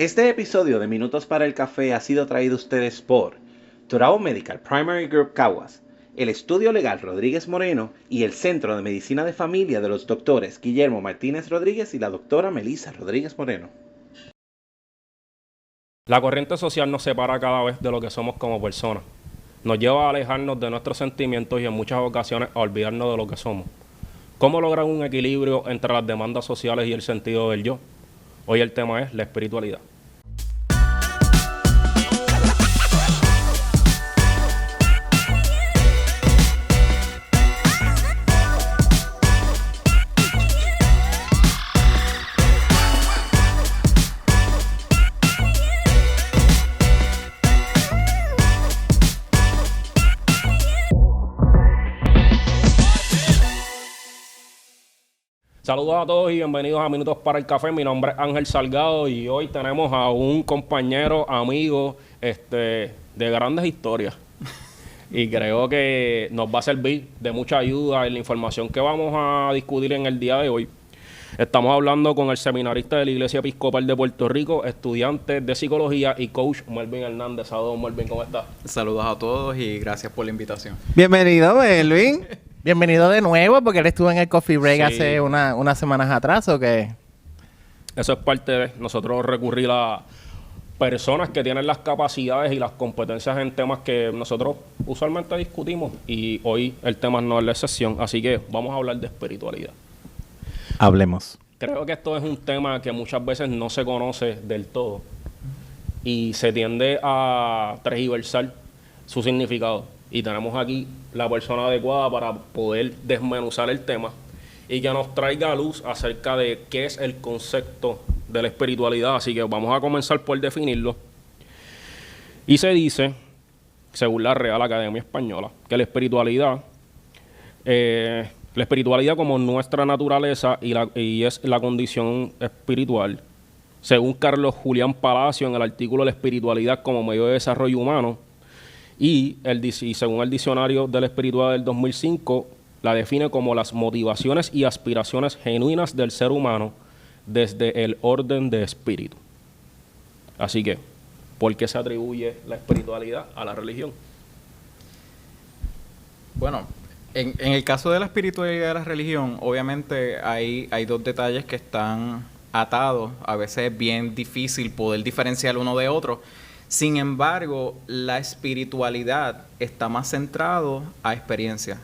Este episodio de Minutos para el Café ha sido traído a ustedes por Turao Medical Primary Group Caguas, el Estudio Legal Rodríguez Moreno y el Centro de Medicina de Familia de los doctores Guillermo Martínez Rodríguez y la doctora Melissa Rodríguez Moreno. La corriente social nos separa cada vez de lo que somos como personas. Nos lleva a alejarnos de nuestros sentimientos y en muchas ocasiones a olvidarnos de lo que somos. ¿Cómo lograr un equilibrio entre las demandas sociales y el sentido del yo? Hoy el tema es la espiritualidad. Saludos a todos y bienvenidos a Minutos para el Café. Mi nombre es Ángel Salgado y hoy tenemos a un compañero, amigo, de grandes historias. Y creo que nos va a servir de mucha ayuda en la información que vamos a discutir en el día de hoy. Estamos hablando con el seminarista de la Iglesia Episcopal de Puerto Rico, estudiante de psicología y coach Melvin Hernández. Saludos, Melvin, ¿cómo estás? Saludos a todos y gracias por la invitación. Bienvenido, Melvin. Bienvenido de nuevo, porque él estuvo en el Coffee Break Sí. hace unas semanas atrás, ¿o qué? Eso es parte de nosotros recurrir a personas que tienen las capacidades y las competencias en temas que nosotros usualmente discutimos y hoy el tema no es la excepción, así que vamos a hablar de espiritualidad. Hablemos. Creo que esto es un tema que muchas veces no se conoce del todo y se tiende a tergiversar su significado. Y tenemos aquí la persona adecuada para poder desmenuzar el tema y que nos traiga a luz acerca de qué es el concepto de la espiritualidad. Así que vamos a comenzar por definirlo. Y se dice, según la Real Academia Española, que la espiritualidad como nuestra naturaleza y es la condición espiritual, según Carlos Julián Palacio en el artículo La espiritualidad como medio de desarrollo humano, y según el diccionario de la espiritualidad del 2005, la define como las motivaciones y aspiraciones genuinas del ser humano desde el orden de espíritu. Así que, ¿por qué se atribuye la espiritualidad a la religión? Bueno, en el caso de la espiritualidad de la religión, obviamente hay dos detalles que están atados. A veces es bien difícil poder diferenciar uno de otro. Sin embargo, la espiritualidad está más centrado a experiencias.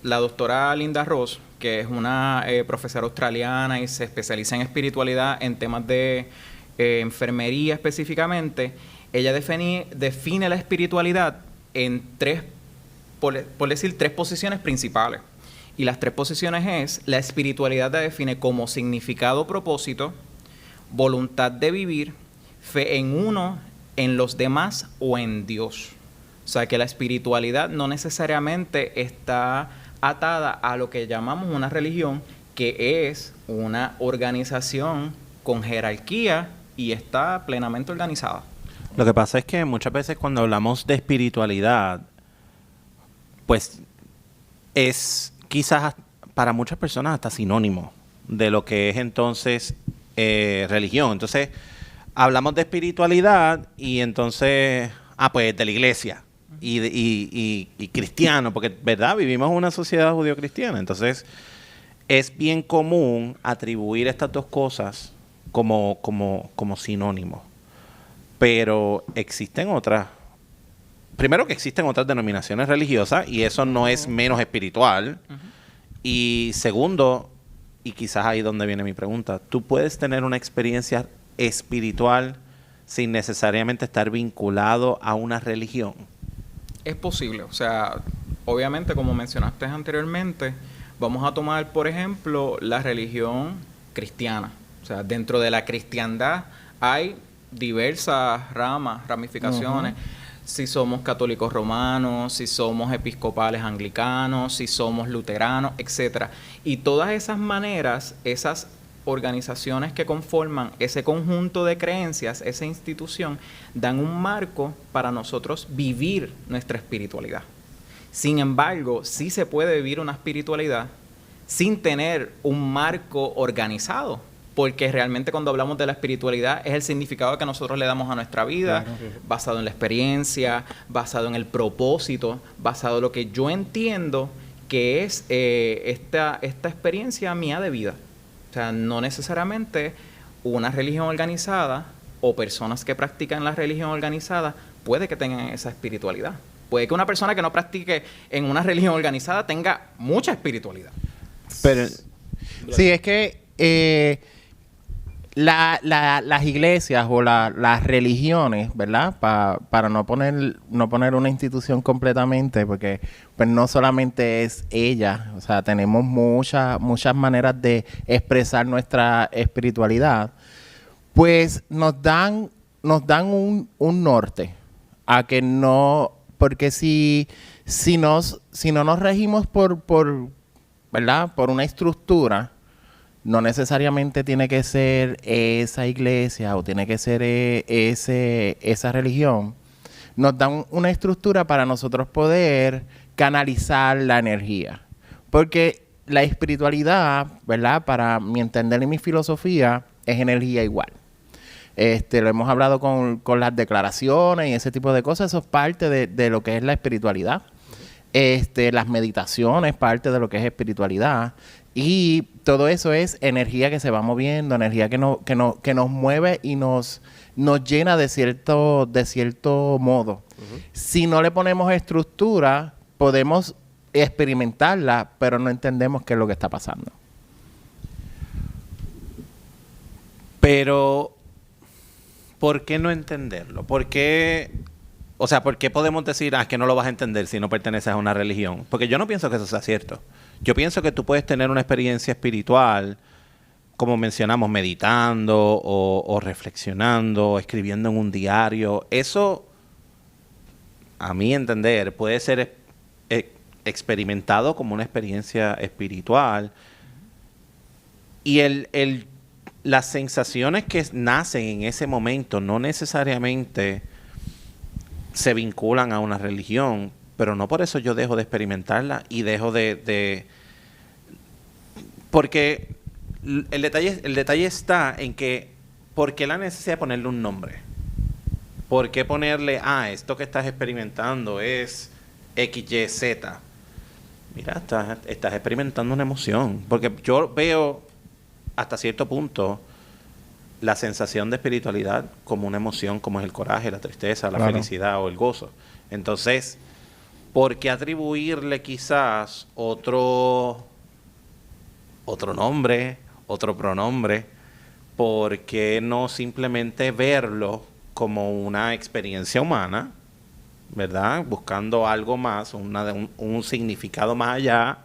La doctora Linda Ross, que es una profesora australiana y se especializa en espiritualidad en temas de enfermería específicamente, ella define la espiritualidad en tres posiciones principales. Y las tres posiciones es, la espiritualidad la define como significado, propósito, voluntad de vivir, fe en uno, en los demás o en Dios. O sea que la espiritualidad no necesariamente está atada a lo que llamamos una religión, que es una organización con jerarquía y está plenamente organizada. Lo que pasa es que muchas veces cuando hablamos de espiritualidad, pues es quizás para muchas personas hasta sinónimo de lo que es entonces religión. Entonces, hablamos de espiritualidad y entonces, pues de la iglesia y cristiano, porque, ¿verdad? Vivimos en una sociedad judío-cristiana. Entonces, es bien común atribuir estas dos cosas como sinónimos. Pero existen otras. Primero que existen otras denominaciones religiosas y eso no es menos espiritual. Y segundo, y quizás ahí donde viene mi pregunta, tú puedes tener una experiencia espiritual sin necesariamente estar vinculado a una religión. Es posible, o sea, obviamente como mencionaste anteriormente, vamos a tomar por ejemplo la religión cristiana. O sea, dentro de la cristiandad hay diversas ramificaciones. Si somos católicos romanos, si somos episcopales anglicanos, si somos luteranos, etcétera. Y todas esas maneras, esas organizaciones que conforman ese conjunto de creencias, esa institución, dan un marco para nosotros vivir nuestra espiritualidad. Sin embargo, sí se puede vivir una espiritualidad sin tener un marco organizado. porque realmente cuando hablamos de la espiritualidad es el significado que nosotros le damos a nuestra vida, basado en la experiencia, basado en el propósito, basado en lo que yo entiendo que es esta experiencia mía de vida. O sea, no necesariamente una religión organizada o personas que practican la religión organizada puede que tengan esa espiritualidad. Puede que una persona que no practique en una religión organizada tenga mucha espiritualidad. Pero Sí, es que las iglesias o las religiones, ¿verdad? Para no poner una institución completamente, porque pues no solamente es ella, o sea, tenemos muchas maneras de expresar nuestra espiritualidad, pues nos dan un norte a que no, porque si no nos regimos por ¿verdad? Por una estructura, no necesariamente tiene que ser esa iglesia o tiene que ser esa religión. Nos dan una estructura para nosotros poder canalizar la energía. Porque la espiritualidad, ¿verdad? Para mi entender y mi filosofía, es energía igual. Lo hemos hablado con las declaraciones y ese tipo de cosas. Eso es parte de lo que es la espiritualidad. Las meditaciones, parte de lo que es espiritualidad. Y todo eso es energía que se va moviendo, energía que nos mueve y nos llena de cierto modo. Si no le ponemos estructura, podemos experimentarla, pero no entendemos qué es lo que está pasando. Pero, ¿por qué no entenderlo? ¿Por qué podemos decir, que no lo vas a entender si no perteneces a una religión? Porque yo no pienso que eso sea cierto. Yo pienso que tú puedes tener una experiencia espiritual, como mencionamos, meditando o reflexionando, o escribiendo en un diario. Eso, a mi entender, puede ser experimentado como una experiencia espiritual. Y las sensaciones que nacen en ese momento no necesariamente se vinculan a una religión, pero no por eso yo dejo de experimentarla y dejo de porque el detalle está en que ¿por qué la necesidad de ponerle un nombre? ¿Por qué ponerle, esto que estás experimentando es X, Y, Z? Mira, estás experimentando una emoción, porque yo veo hasta cierto punto la sensación de espiritualidad como una emoción, como es el coraje, la tristeza, la felicidad o el gozo. Entonces, ¿por qué atribuirle quizás otro nombre, otro pronombre? ¿Por qué no simplemente verlo como una experiencia humana, ¿verdad? Buscando algo más, un significado más allá,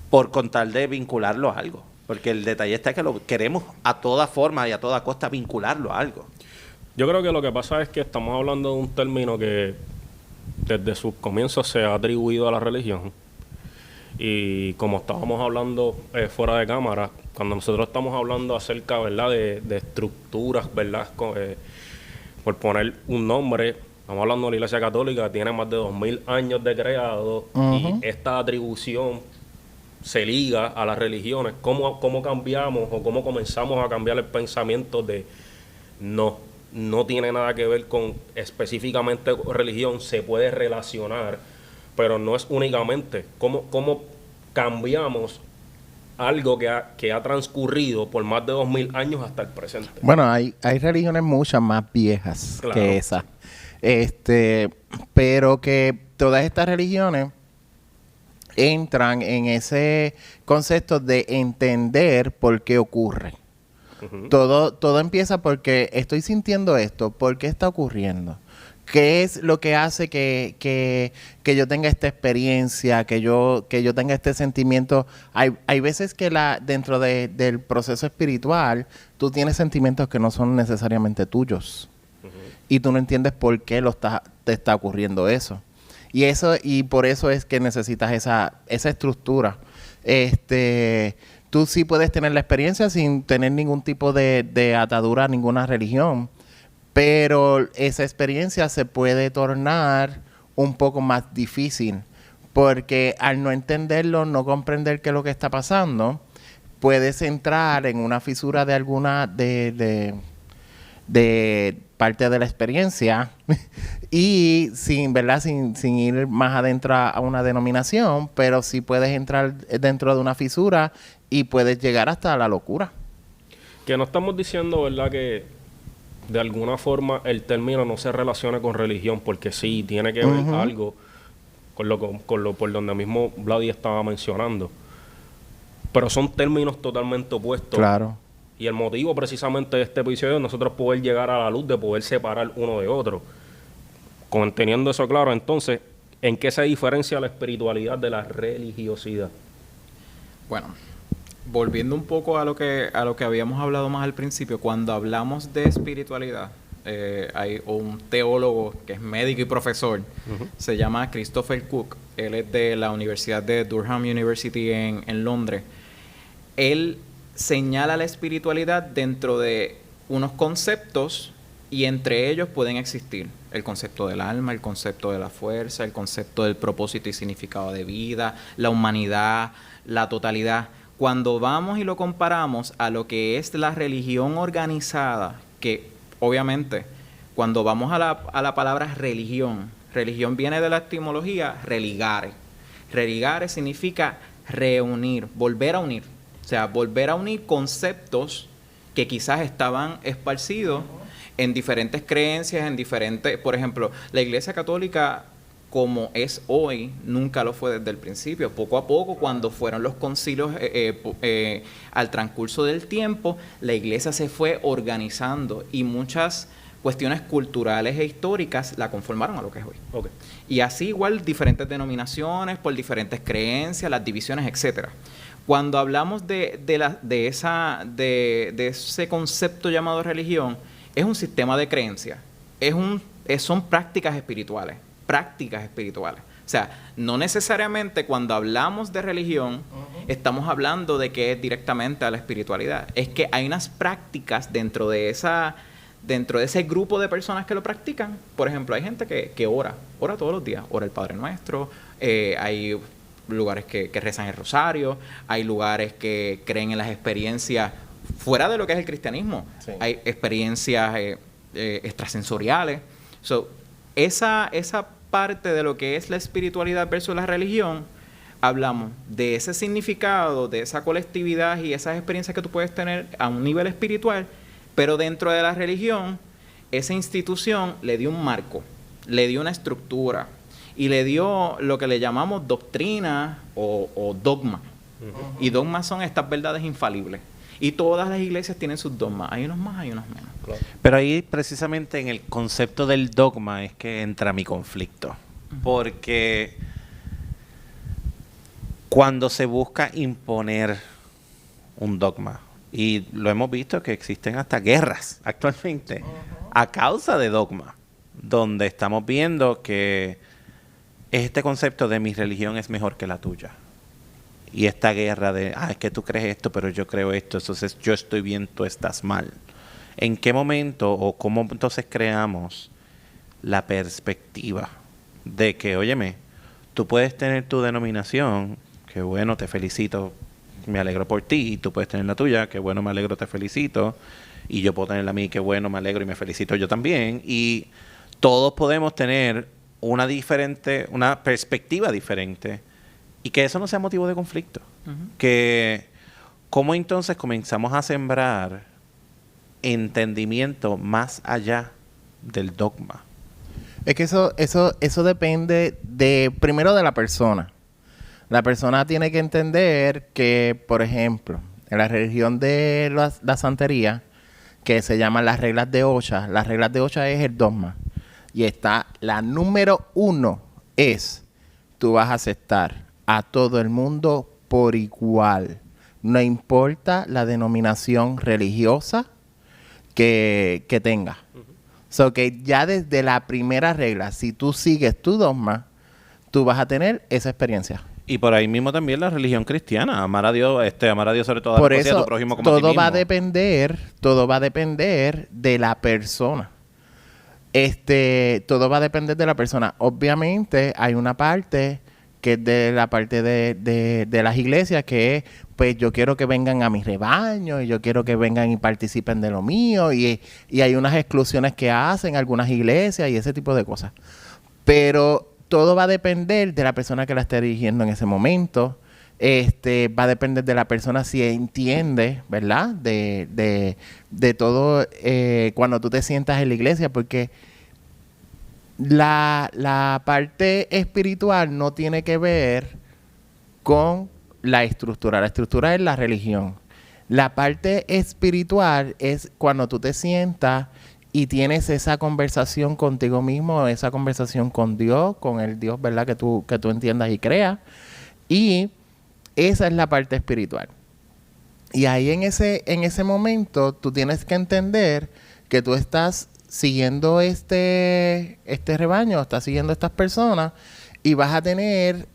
por contar de vincularlo a algo. Porque el detalle está que lo queremos a toda forma y a toda costa vincularlo a algo. Yo creo que lo que pasa es que estamos hablando de un término que desde sus comienzos se ha atribuido a la religión. Y como estábamos hablando fuera de cámara, cuando nosotros estamos hablando acerca, ¿verdad?, de estructuras, ¿verdad?, por poner un nombre, estamos hablando de la Iglesia Católica, tiene más de 2000 años de creado, y esta atribución se liga a las religiones. ¿Cómo cambiamos o cómo comenzamos a cambiar el pensamiento de no tiene nada que ver con específicamente religión, se puede relacionar, pero no es únicamente? ¿Cómo cambiamos algo que ha transcurrido por más de 2000 años hasta el presente? Bueno, hay religiones muchas más viejas que esa. Pero que todas estas religiones entran en ese concepto de entender por qué ocurre. Todo empieza porque estoy sintiendo esto, ¿por qué está ocurriendo? ¿Qué es lo que hace que yo tenga esta experiencia, que yo tenga este sentimiento? Hay veces que dentro del proceso espiritual tú tienes sentimientos que no son necesariamente tuyos. Y tú no entiendes por qué te está ocurriendo eso. Y por eso es que necesitas esa estructura. Tú sí puedes tener la experiencia sin tener ningún tipo de atadura a ninguna religión, pero esa experiencia se puede tornar un poco más difícil Porque al no entenderlo, no comprender qué es lo que está pasando, puedes entrar en una fisura de alguna de parte de la experiencia y sin ir más adentro a una denominación, pero sí puedes entrar dentro de una fisura y puedes llegar hasta la locura. Que no estamos diciendo, ¿verdad?, que de alguna forma el término no se relaciona con religión, porque sí, tiene que ver algo con lo por donde mismo Vladi estaba mencionando. Pero son términos totalmente opuestos. Claro. Y el motivo precisamente de este episodio es nosotros poder llegar a la luz de poder separar uno de otro. Teniendo eso claro, entonces, ¿en qué se diferencia la espiritualidad de la religiosidad? Bueno, volviendo un poco a lo que habíamos hablado más al principio, cuando hablamos de espiritualidad, hay un teólogo que es médico y profesor, se llama Christopher Cook. Él es de la Universidad de Durham University en Londres. Él señala la espiritualidad dentro de unos conceptos y entre ellos pueden existir el concepto del alma, el concepto de la fuerza, el concepto del propósito y significado de vida, la humanidad, la totalidad. Cuando vamos y lo comparamos a lo que es la religión organizada, que obviamente cuando vamos a la palabra religión viene de la etimología religare. Religare significa reunir, volver a unir. O sea, volver a unir conceptos que quizás estaban esparcidos en diferentes creencias, por ejemplo, la Iglesia Católica como es hoy, nunca lo fue desde el principio. Poco a poco, cuando fueron los concilios al transcurso del tiempo, la Iglesia se fue organizando y muchas cuestiones culturales e históricas la conformaron a lo que es hoy. Okay. Y así igual diferentes denominaciones, por diferentes creencias, las divisiones, etcétera. Cuando hablamos de ese concepto llamado religión, es un sistema de creencias, son prácticas espirituales. O sea, no necesariamente cuando hablamos de religión estamos hablando de que es directamente a la espiritualidad. Es que hay unas prácticas dentro de ese grupo de personas que lo practican. Por ejemplo, hay gente que ora todos los días, ora el Padre Nuestro, hay lugares que rezan el rosario, hay lugares que creen en las experiencias fuera de lo que es el cristianismo. Sí. Hay experiencias extrasensoriales. Esa parte de lo que es la espiritualidad versus la religión, hablamos de ese significado, de esa colectividad y esas experiencias que tú puedes tener a un nivel espiritual, pero dentro de la religión, esa institución le dio un marco, le dio una estructura y le dio lo que le llamamos doctrina o dogma. Y dogmas son estas verdades infalibles. Y todas las iglesias tienen sus dogmas. Hay unos más, hay unos menos. Claro. Pero ahí precisamente en el concepto del dogma es que entra mi conflicto. Porque cuando se busca imponer un dogma, y lo hemos visto que existen hasta guerras actualmente a causa de dogma, donde estamos viendo que este concepto de mi religión es mejor que la tuya. Y esta guerra de, es que tú crees esto, pero yo creo esto, entonces yo estoy bien, tú estás mal. ¿En qué momento o cómo entonces creamos la perspectiva de que, óyeme, tú puedes tener tu denominación, que bueno, te felicito, me alegro por ti, y tú puedes tener la tuya, que bueno, me alegro, te felicito, y yo puedo tener la mía, que bueno, me alegro y me felicito yo también, y todos podemos tener una perspectiva diferente, y que eso no sea motivo de conflicto. Que cómo entonces comenzamos a sembrar entendimiento más allá del dogma. Es que eso depende primero de la persona. La persona tiene que entender que, por ejemplo, en la religión de la santería, que se llaman las reglas de Ocha es el dogma. Y está la número 1 es, tú vas a aceptar a todo el mundo por igual. No importa la denominación religiosa que tenga. So que ya desde la primera regla, si tú sigues tu dogma, tú vas a tener esa experiencia. Y por ahí mismo también la religión cristiana, amar a Dios sobre todo, por eso, eso, a tu prójimo como a ti mismo. Todo va a depender de la persona. Todo va a depender de la persona. Obviamente hay una parte que es de la parte de las iglesias, que es, pues yo quiero que vengan a mi rebaño y yo quiero que vengan y participen de lo mío y hay unas exclusiones que hacen algunas iglesias y ese tipo de cosas. Pero todo va a depender de la persona que la esté dirigiendo en ese momento. Va a depender de la persona si entiende, ¿verdad? De todo cuando tú te sientas en la iglesia, porque la parte espiritual no tiene que ver con la estructura. La estructura es la religión. La parte espiritual es cuando tú te sientas y tienes esa conversación contigo mismo, esa conversación con Dios, con el Dios, ¿verdad? Que tú entiendas y creas. Y esa es la parte espiritual. Y ahí en ese momento tú tienes que entender que tú estás siguiendo este rebaño, estás siguiendo a estas personas y vas a tener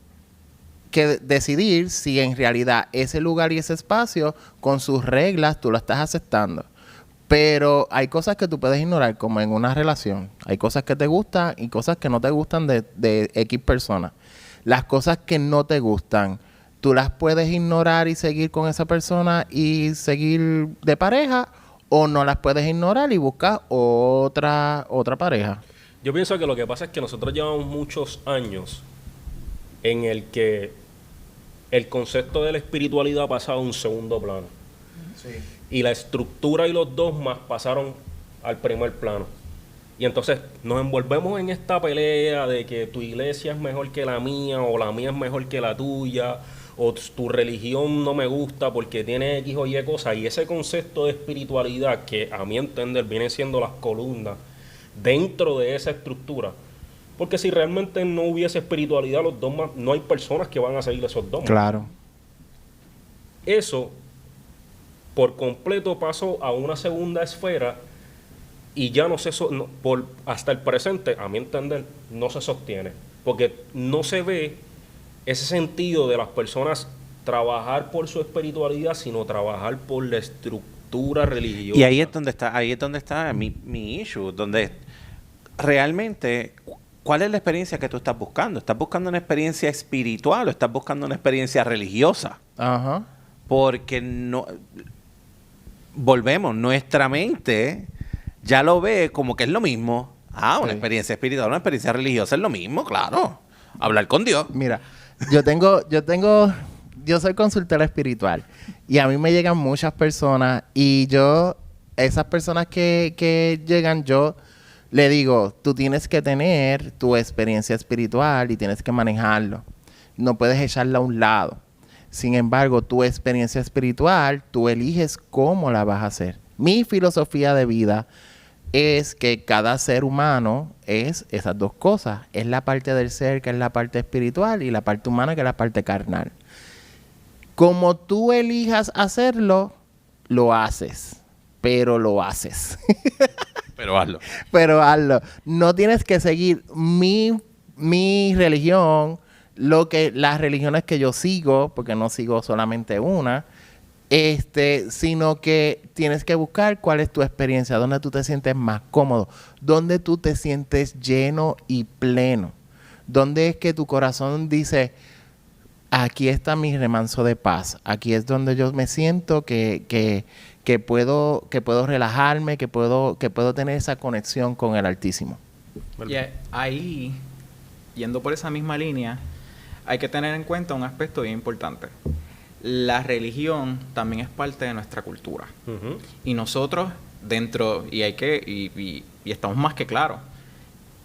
que decidir si en realidad ese lugar y ese espacio con sus reglas tú lo estás aceptando. Pero hay cosas que tú puedes ignorar, como en una relación. Hay cosas que te gustan y cosas que no te gustan de X personas. Las cosas que no te gustan, tú las puedes ignorar y seguir con esa persona y seguir de pareja, o no las puedes ignorar y buscar otra pareja. Yo pienso que lo que pasa es que nosotros llevamos muchos años en el que el concepto de la espiritualidad ha pasado a un segundo plano. Sí. Y la estructura y los dogmas pasaron al primer plano. Y entonces nos envolvemos en esta pelea de que tu iglesia es mejor que la mía, o la mía es mejor que la tuya, o tu religión no me gusta porque tiene X o Y cosas. Y ese concepto de espiritualidad, que a mi entender viene siendo las columnas dentro de esa estructura, porque si realmente no hubiese espiritualidad, los dogmas, no hay personas que van a seguir esos dogmas. Claro. Eso por completo pasó a una segunda esfera y ya no se hasta el presente, a mi entender, no se sostiene, porque no se ve ese sentido de las personas trabajar por su espiritualidad, sino trabajar por la estructura religiosa. Y ahí es donde está mi issue, donde realmente, ¿cuál es la experiencia que tú estás buscando? ¿Estás buscando una experiencia espiritual o estás buscando una experiencia religiosa? Ajá. Porque no, volvemos, nuestra mente ya lo ve como que es lo mismo. Una experiencia espiritual, una experiencia religiosa es lo mismo, claro. Hablar con Dios. Mira, yo soy consultora espiritual y a mí me llegan muchas personas y esas personas que llegan, yo le digo, tú tienes que tener tu experiencia espiritual y tienes que manejarlo. No puedes echarla a un lado. Sin embargo, tu experiencia espiritual, tú eliges cómo la vas a hacer. Mi filosofía de vida es que cada ser humano es esas dos cosas. Es la parte del ser, que es la parte espiritual, y la parte humana, que es la parte carnal. Como tú elijas hacerlo, lo haces. Pero lo haces. Pero hazlo. No tienes que seguir mi religión, las religiones que yo sigo, porque no sigo solamente una, sino que tienes que buscar cuál es tu experiencia, dónde tú te sientes más cómodo, dónde tú te sientes lleno y pleno, dónde es que tu corazón dice, aquí está mi remanso de paz, aquí es donde yo me siento que puedo relajarme, que puedo tener esa conexión con el Altísimo. Y ahí, yendo por esa misma línea, hay que tener en cuenta un aspecto bien importante. La religión también es parte de nuestra cultura. Uh-huh. Y nosotros y estamos más que claros,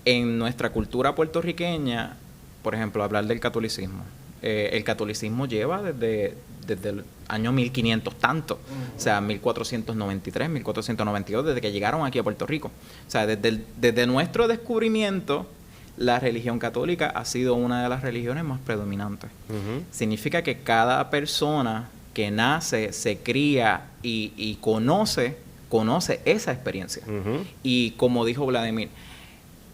en nuestra cultura puertorriqueña, por ejemplo, hablar del catolicismo. El catolicismo lleva desde el año 1500 tanto, uh-huh. O sea, 1493, 1492, desde que llegaron aquí a Puerto Rico. O sea, desde nuestro descubrimiento, la religión católica ha sido una de las religiones más predominantes. Uh-huh. Significa que cada persona que nace, se cría y conoce esa experiencia. Uh-huh. Y como dijo Vladimir,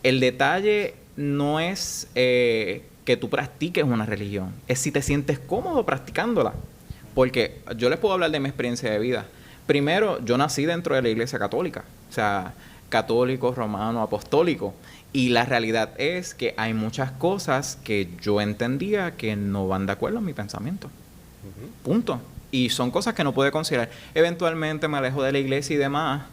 el detalle no es que tú practiques una religión, es si te sientes cómodo practicándola. Porque yo les puedo hablar de mi experiencia de vida. Primero, yo nací dentro de la iglesia católica. O sea, católico, romano, apostólico. Y la realidad es que hay muchas cosas que yo entendía que no van de acuerdo a mi pensamiento. Punto. Y son cosas que no pude considerar. Eventualmente me alejo de la iglesia y demás.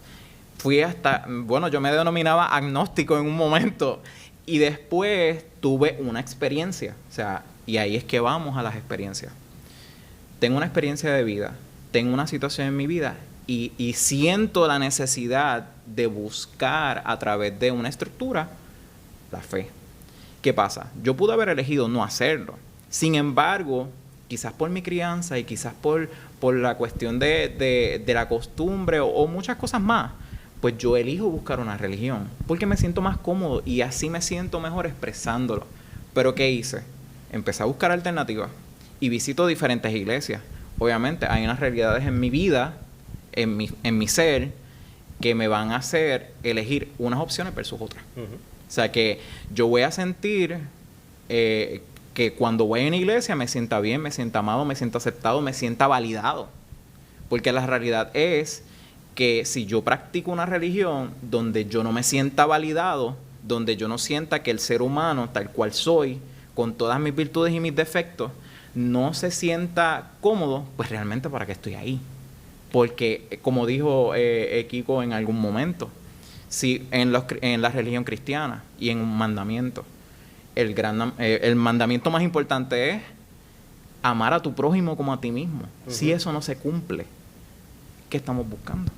Fui hasta, bueno, yo me denominaba agnóstico en un momento. Y después tuve una experiencia. O sea, y ahí es que vamos a las experiencias. Tengo una experiencia de vida. Tengo una situación en mi vida. Y siento la necesidad de buscar a través de una estructura la fe. ¿Qué pasa? Yo pude haber elegido no hacerlo. Sin embargo, quizás por mi crianza y quizás por la cuestión de la costumbre o muchas cosas más, pues yo elijo buscar una religión porque me siento más cómodo y así me siento mejor expresándolo. Pero ¿qué hice? Empecé a buscar alternativas y visito diferentes iglesias. Obviamente hay unas realidades en mi vida, en mi ser, que me van a hacer elegir unas opciones versus otras. O sea que yo voy a sentir que cuando voy a una iglesia me sienta bien, me sienta amado, me sienta aceptado, me sienta validado. Porque la realidad es que si yo practico una religión donde yo no me sienta validado, donde yo no sienta que el ser humano, tal cual soy, con todas mis virtudes y mis defectos, no se sienta cómodo, pues realmente ¿para qué estoy ahí? Porque, como dijo Kiko en algún momento, si en la religión cristiana y en un mandamiento, el mandamiento más importante es amar a tu prójimo como a ti mismo. Si eso no se cumple, ¿qué estamos buscando?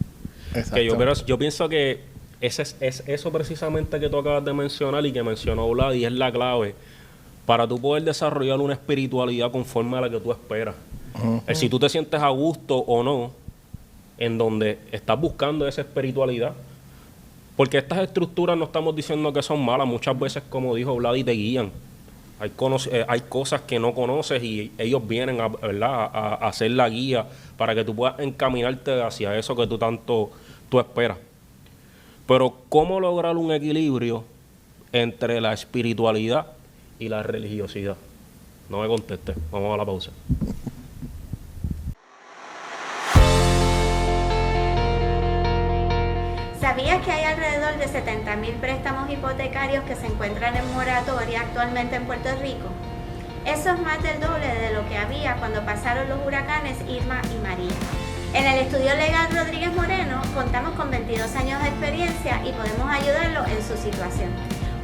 Que yo pienso que es eso precisamente que tú acabas de mencionar y que mencionó Vlad, y es la clave para tú poder desarrollar una espiritualidad conforme a la que tú esperas. Si tú te sientes a gusto o no en donde estás buscando esa espiritualidad. Porque estas estructuras no estamos diciendo que son malas. Muchas veces, como dijo Vlad, te guían. Hay cosas que no conoces y ellos vienen a hacer la guía para que tú puedas encaminarte hacia eso que tú esperas. Pero ¿cómo lograr un equilibrio entre la espiritualidad y la religiosidad? No me contestes. Vamos a la pausa. ¿Sabías que hay alrededor de 70,000 préstamos hipotecarios que se encuentran en moratoria actualmente en Puerto Rico? Eso es más del doble de lo que había cuando pasaron los huracanes Irma y María. En el estudio legal Rodríguez Moreno contamos con 22 años de experiencia y podemos ayudarlo en su situación.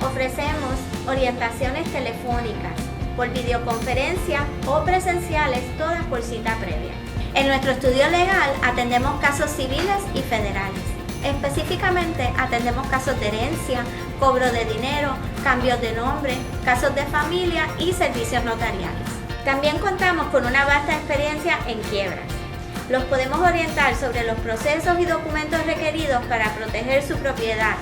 Ofrecemos orientaciones telefónicas, por videoconferencia o presenciales, todas por cita previa. En nuestro estudio legal atendemos casos civiles y federales. Específicamente atendemos casos de herencia, cobro de dinero, cambios de nombre, casos de familia y servicios notariales. También contamos con una vasta experiencia en quiebras. Los podemos orientar sobre los procesos y documentos requeridos para proteger su propiedad,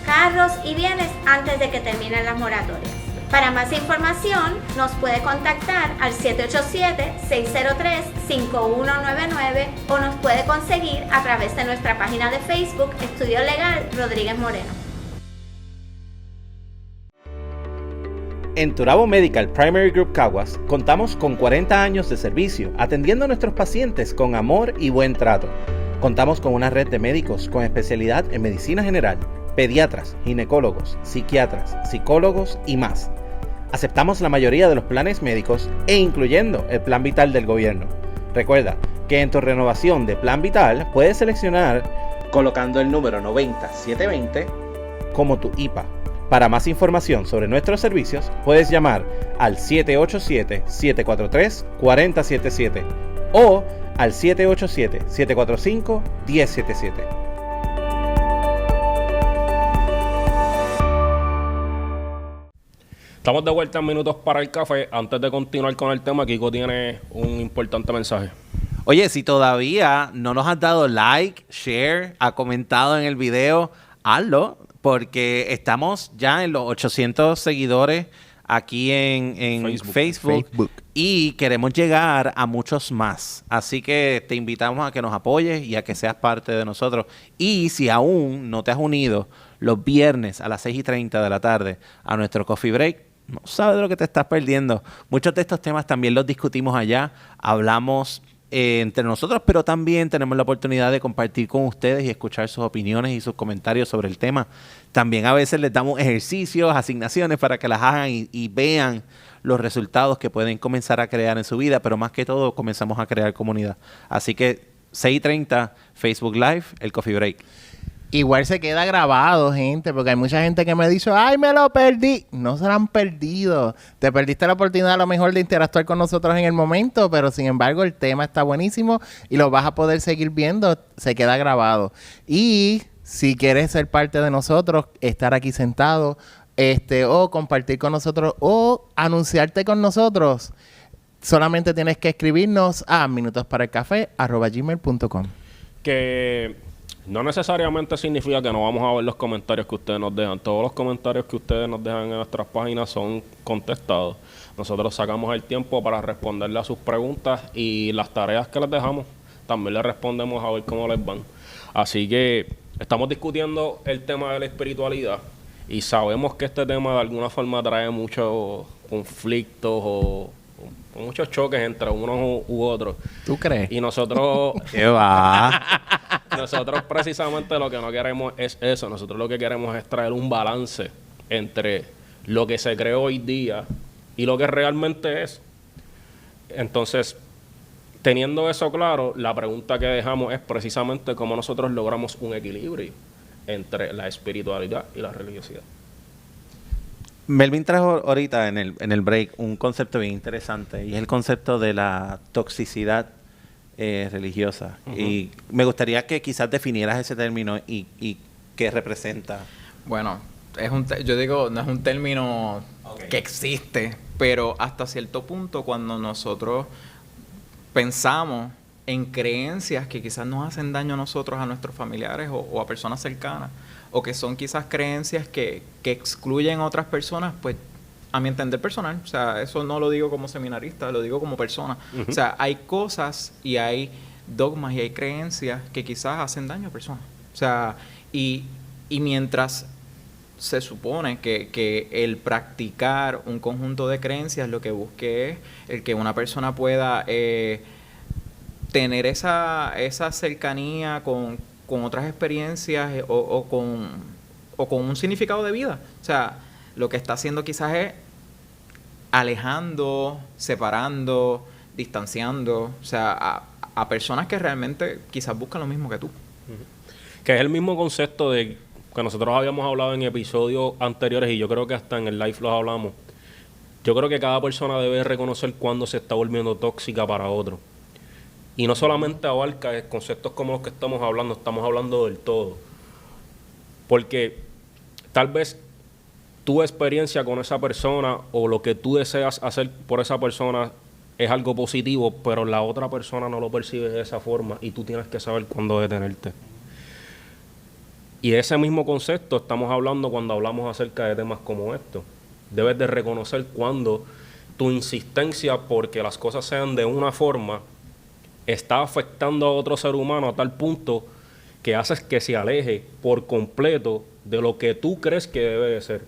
carros y bienes antes de que terminen las moratorias. Para más información, nos puede contactar al 787-603-5199 o nos puede conseguir a través de nuestra página de Facebook, Estudio Legal Rodríguez Moreno. En Turabo Medical Primary Group Caguas contamos con 40 años de servicio atendiendo a nuestros pacientes con amor y buen trato. Contamos con una red de médicos con especialidad en medicina general, pediatras, ginecólogos, psiquiatras, psicólogos y más. Aceptamos la mayoría de los planes médicos e incluyendo el Plan Vital del gobierno. Recuerda que en tu renovación de Plan Vital puedes seleccionar colocando el número 90720 como tu IPA. Para más información sobre nuestros servicios puedes llamar al 787-743-4077 o al 787-745-1077. Estamos de vuelta en Minutos para el Café. Antes de continuar con el tema, Kiko tiene un importante mensaje. Oye, si todavía no nos has dado like, share, ha comentado en el video, hazlo, porque estamos ya en los 800 seguidores aquí en Facebook y queremos llegar a muchos más. Así que te invitamos a que nos apoyes y a que seas parte de nosotros. Y si aún no te has unido los viernes a las 6:30 de la tarde a nuestro Coffee Break, no sabes de lo que te estás perdiendo. Muchos de estos temas también los discutimos allá. Hablamos entre nosotros, pero también tenemos la oportunidad de compartir con ustedes y escuchar sus opiniones y sus comentarios sobre el tema. También a veces les damos ejercicios, asignaciones para que las hagan y vean los resultados que pueden comenzar a crear en su vida, pero más que todo comenzamos a crear comunidad. Así que 6:30, Facebook Live, el Coffee Break. Igual se queda grabado, gente, porque hay mucha gente que me dice, ¡ay, me lo perdí! No se lo han perdido. Te perdiste la oportunidad a lo mejor de interactuar con nosotros en el momento, pero sin embargo el tema está buenísimo y lo vas a poder seguir viendo. Se queda grabado. Y si quieres ser parte de nosotros, estar aquí sentado, o compartir con nosotros, o anunciarte con nosotros, solamente tienes que escribirnos a minutosparaelcafé@gmail.com. Que no necesariamente significa que no vamos a ver los comentarios que ustedes nos dejan. Todos los comentarios que ustedes nos dejan en nuestras páginas son contestados. Nosotros sacamos el tiempo para responderle a sus preguntas y las tareas que les dejamos también les respondemos a ver cómo les van. Así que estamos discutiendo el tema de la espiritualidad y sabemos que este tema de alguna forma trae muchos conflictos o muchos choques entre unos u otros. ¿Tú crees? Y nosotros... ¿Qué va? Nosotros precisamente lo que no queremos es eso. Nosotros lo que queremos es traer un balance entre lo que se creó hoy día y lo que realmente es. Entonces, teniendo eso claro, la pregunta que dejamos es precisamente cómo nosotros logramos un equilibrio entre la espiritualidad y la religiosidad. Melvin trajo ahorita en el break un concepto bien interesante y es el concepto de la toxicidad religiosa. Uh-huh. Y me gustaría que quizás definieras ese término y qué representa. Bueno, yo digo, no es un término que existe, pero hasta cierto punto cuando nosotros pensamos en creencias que quizás nos hacen daño a nosotros, a nuestros familiares o a personas cercanas, o que son quizás creencias que excluyen a otras personas, pues a mi entender personal, o sea, eso no lo digo como seminarista, lo digo como persona. Uh-huh. O sea, hay cosas y hay dogmas y hay creencias que quizás hacen daño a personas. O sea, y mientras se supone que el practicar un conjunto de creencias lo que busque es el que una persona pueda tener esa cercanía con otras experiencias o con un significado de vida. O sea, lo que está haciendo quizás es alejando, separando, distanciando, o sea, a personas que realmente quizás buscan lo mismo que tú. Que es el mismo concepto de que nosotros habíamos hablado en episodios anteriores y yo creo que hasta en el live los hablamos. Yo creo que cada persona debe reconocer cuándo se está volviendo tóxica para otro. Y no solamente abarca conceptos como los que estamos hablando del todo. Porque tal vez tu experiencia con esa persona o lo que tú deseas hacer por esa persona es algo positivo, pero la otra persona no lo percibe de esa forma y tú tienes que saber cuándo detenerte. Y de ese mismo concepto estamos hablando cuando hablamos acerca de temas como estos. Debes de reconocer cuando tu insistencia porque las cosas sean de una forma está afectando a otro ser humano a tal punto que haces que se aleje por completo de lo que tú crees que debe de ser.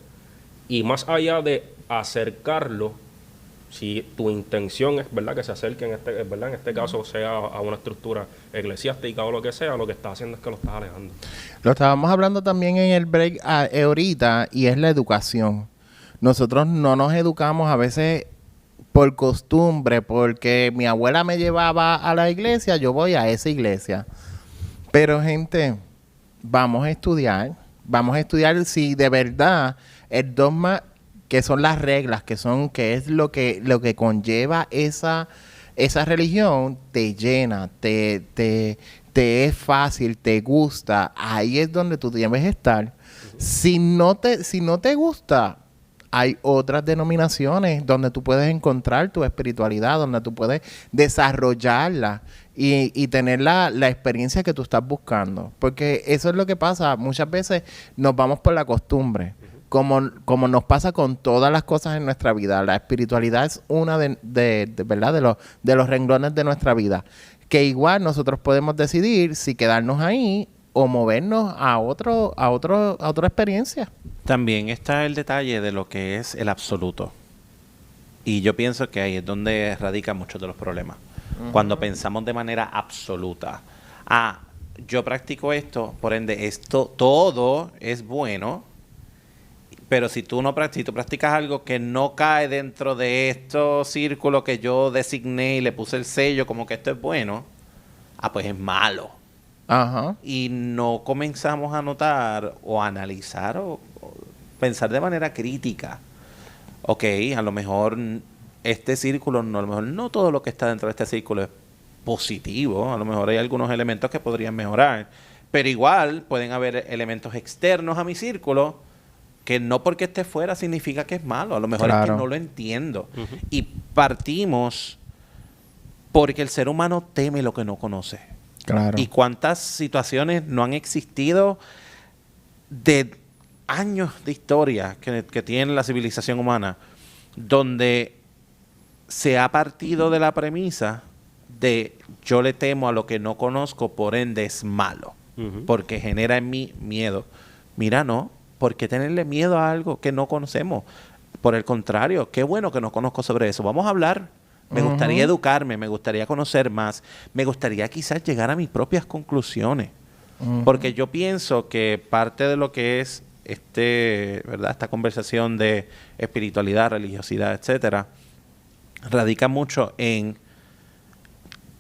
Y más allá de acercarlo, si tu intención es verdad que se acerque en este caso sea a una estructura eclesiástica o lo que sea, lo que estás haciendo es que lo estás alejando. Lo estábamos hablando también en el break ahorita, y es la educación. Nosotros no nos educamos a veces por costumbre, porque mi abuela me llevaba a la iglesia, yo voy a esa iglesia. Pero gente, vamos a estudiar si de verdad el dogma, que son las reglas, que es lo que conlleva esa religión, te llena, te es fácil, te gusta, ahí es donde tú debes estar. Si no te gusta, hay otras denominaciones donde tú puedes encontrar tu espiritualidad, donde tú puedes desarrollarla y tener la experiencia que tú estás buscando. Porque eso es lo que pasa. Muchas veces nos vamos por la costumbre, como nos pasa con todas las cosas en nuestra vida. La espiritualidad es una de los renglones de nuestra vida. Que igual nosotros podemos decidir si quedarnos ahí o movernos a otra experiencia. También está el detalle de lo que es el absoluto. Y yo pienso que ahí es donde radican muchos de los problemas. cuando pensamos de manera absoluta. Yo practico esto, por ende, esto todo es bueno, pero si tú practicas algo que no cae dentro de estos círculos que yo designé y le puse el sello como que esto es bueno, pues es malo. Ajá. Y no comenzamos a notar o a analizar o pensar de manera crítica. Ok, a lo mejor este círculo, a lo mejor no todo lo que está dentro de este círculo es positivo. A lo mejor hay algunos elementos que podrían mejorar. Pero igual pueden haber elementos externos a mi círculo que no porque esté fuera significa que es malo. A lo mejor es que no lo entiendo. Y partimos porque el ser humano teme lo que no conoce. Claro. Y cuántas situaciones no han existido de años de historia que tiene la civilización humana, donde se ha partido de la premisa de yo le temo a lo que no conozco, por ende es malo, porque genera en mí miedo. Mira, no, ¿por qué tenerle miedo a algo que no conocemos? Por el contrario, qué bueno que no conozco sobre eso. Vamos a hablar. Me gustaría educarme, me gustaría conocer más, me gustaría quizás llegar a mis propias conclusiones. Porque yo pienso que parte de lo que es ¿verdad? Esta conversación de espiritualidad, religiosidad, etcétera, radica mucho en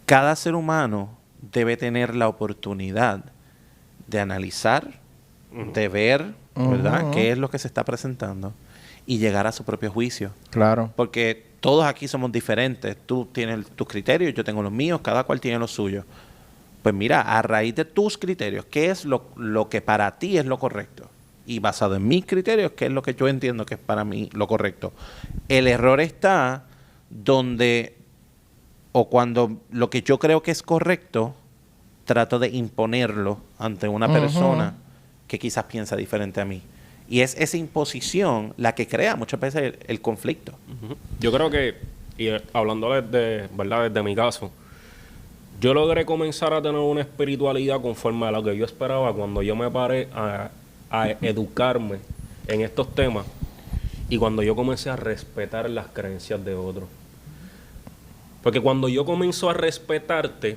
cada ser humano debe tener la oportunidad de analizar, de ver, ¿verdad? Qué es lo que se está presentando y llegar a su propio juicio. Claro. Porque todos aquí somos diferentes. Tú tienes tus criterios, yo tengo los míos, cada cual tiene los suyos. Pues mira, a raíz de tus criterios, ¿qué es lo que para ti es lo correcto? Y basado en mis criterios, ¿qué es lo que yo entiendo que es para mí lo correcto? El error está donde, o cuando lo que yo creo que es correcto, trato de imponerlo ante una persona que quizás piensa diferente a mí. Y es esa imposición la que crea muchas veces el conflicto. Yo creo que, y hablando ¿verdad? Desde mi caso, yo logré comenzar a tener una espiritualidad conforme a lo que yo esperaba cuando yo me paré a educarme en estos temas y cuando yo comencé a respetar las creencias de otros. Porque cuando yo comienzo a respetarte,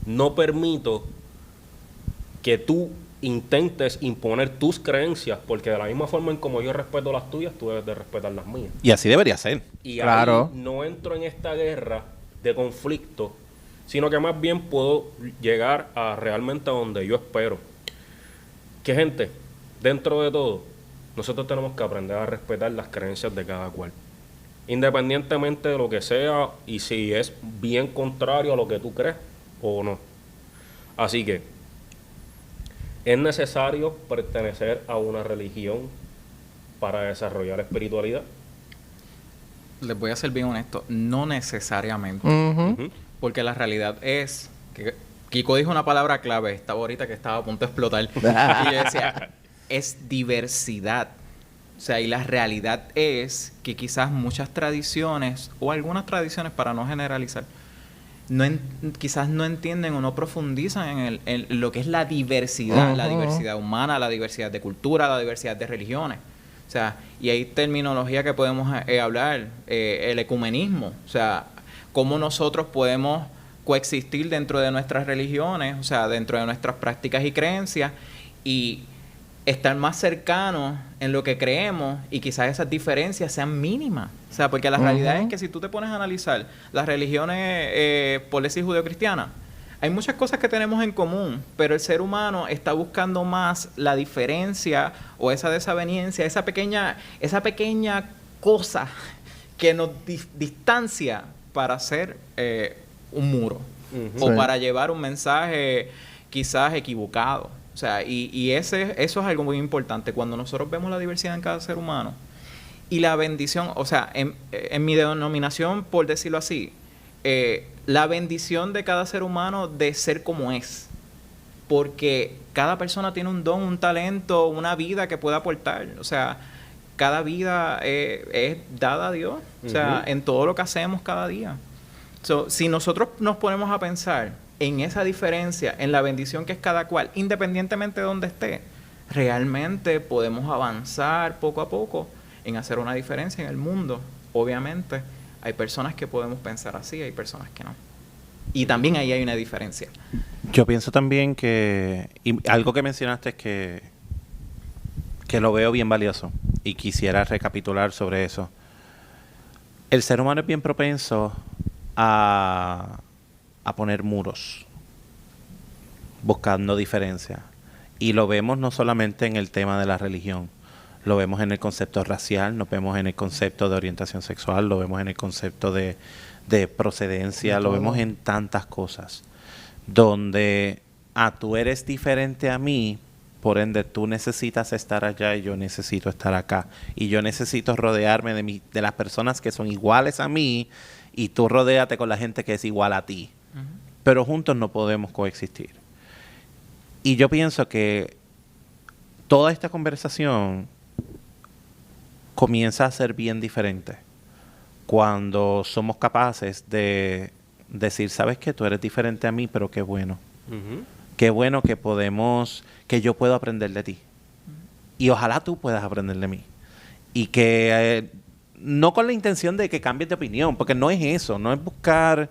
no permito que tú intentes imponer tus creencias, porque de la misma forma en como yo respeto las tuyas, tú debes de respetar las mías. Y así debería ser. Y claro, ahí no entro en esta guerra de conflicto, sino que más bien puedo llegar a realmente a donde yo espero. Que gente, dentro de todo, nosotros tenemos que aprender a respetar las creencias de cada cual. Independientemente de lo que sea y si es bien contrario a lo que tú crees o no. Así que es necesario pertenecer a una religión para desarrollar espiritualidad. Les voy a ser bien honesto, no necesariamente. Porque la realidad es que Kiko dijo una palabra clave, estaba ahorita que estaba a punto de explotar. Y yo decía, es diversidad. O sea, y la realidad es que quizás muchas tradiciones, o algunas tradiciones para no generalizar, quizás no entienden o no profundizan en lo que es la diversidad humana, la diversidad de cultura, la diversidad de religiones. O sea, y hay terminología que podemos hablar, el ecumenismo, o sea, cómo nosotros podemos coexistir dentro de nuestras religiones, o sea, dentro de nuestras prácticas y creencias, y estar más cercanos en lo que creemos, y quizás esas diferencias sean mínimas. O sea, porque la realidad es que si tú te pones a analizar las religiones, por decir judeocristianas, hay muchas cosas que tenemos en común, pero el ser humano está buscando más la diferencia o esa desaveniencia, esa pequeña cosa que nos distancia para hacer un muro o para llevar un mensaje quizás equivocado. O sea, y eso es algo muy importante. Cuando nosotros vemos la diversidad en cada ser humano y la bendición, o sea, en mi denominación, por decirlo así, la bendición de cada ser humano de ser como es. Porque cada persona tiene un don, un talento, una vida que puede aportar. O sea, cada vida es dada a Dios. O sea, en todo lo que hacemos cada día. So, si nosotros nos ponemos a pensar en esa diferencia, en la bendición que es cada cual, independientemente de donde esté, realmente podemos avanzar poco a poco en hacer una diferencia en el mundo. Obviamente, hay personas que podemos pensar así, hay personas que no. Y también ahí hay una diferencia. Yo pienso también que, y algo que mencionaste es que lo veo bien valioso y quisiera recapitular sobre eso. El ser humano es bien propenso a poner muros, buscando diferencias. Y lo vemos no solamente en el tema de la religión, lo vemos en el concepto racial, lo vemos en el concepto de orientación sexual, lo vemos en el concepto de procedencia, lo vemos en tantas cosas, donde tú eres diferente a mí, por ende tú necesitas estar allá y yo necesito estar acá. Y yo necesito rodearme de las personas que son iguales a mí y tú rodéate con la gente que es igual a ti. Pero juntos no podemos coexistir. Y yo pienso que toda esta conversación comienza a ser bien diferente cuando somos capaces de decir, sabes que tú eres diferente a mí, pero qué bueno. Qué bueno que que yo puedo aprender de ti. Y ojalá tú puedas aprender de mí. Y que no con la intención de que cambies de opinión, porque no es eso, no es buscar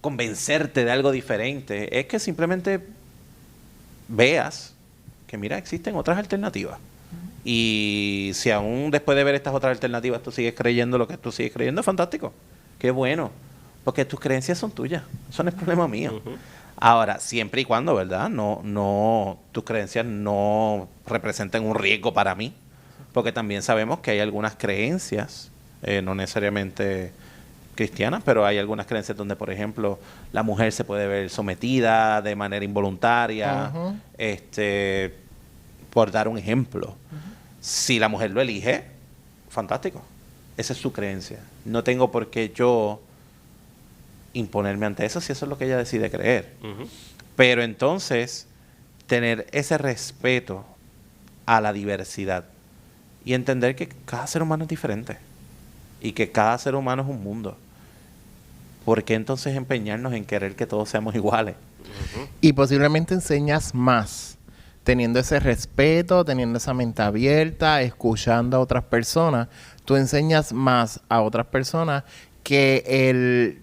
convencerte de algo diferente, es que simplemente veas que mira, existen otras alternativas. Y si aún después de ver estas otras alternativas tú sigues creyendo lo que tú sigues creyendo, fantástico. Qué bueno. Porque tus creencias son tuyas. Eso no es problema mío. Ahora, siempre y cuando, ¿verdad? No, tus creencias no representen un riesgo para mí. Porque también sabemos que hay algunas creencias, no necesariamente cristianas, pero hay algunas creencias donde, por ejemplo, la mujer se puede ver sometida de manera involuntaria, por dar un ejemplo. Si la mujer lo elige, fantástico. Esa es su creencia. No tengo por qué yo imponerme ante eso si eso es lo que ella decide creer. Pero entonces, tener ese respeto a la diversidad y entender que cada ser humano es diferente y que cada ser humano es un mundo. ¿Por qué entonces empeñarnos en querer que todos seamos iguales? Y posiblemente enseñas más teniendo ese respeto, teniendo esa mente abierta, escuchando a otras personas. Tú enseñas más a otras personas que